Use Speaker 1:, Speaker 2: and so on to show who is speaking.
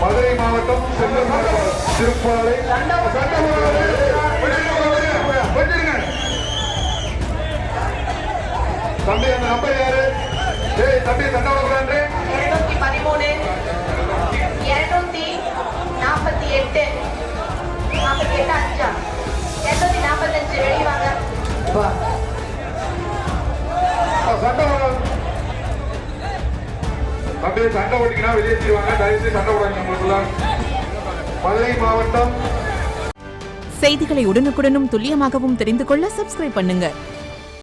Speaker 1: மதுரை மாவட்டம் திருப்பாலை தம்பி அந்த நம்பர் யாரு? தம்பி தண்டவரம்
Speaker 2: 213 248 245 245 வெளியே வாங்க.
Speaker 1: தம்பி சண்டை ஓட்டிக்கினா வெளியேற்றிடுவாங்க. தயவுசெய்து சண்டை போடாங்க. உங்களுக்குள்ள மதுரை மாவட்டம்
Speaker 3: செய்திகளை உடனுக்குடனும் துல்லியமாகவும் தெரிந்து கொள்ள சப்ஸ்கிரைப் பண்ணுங்க.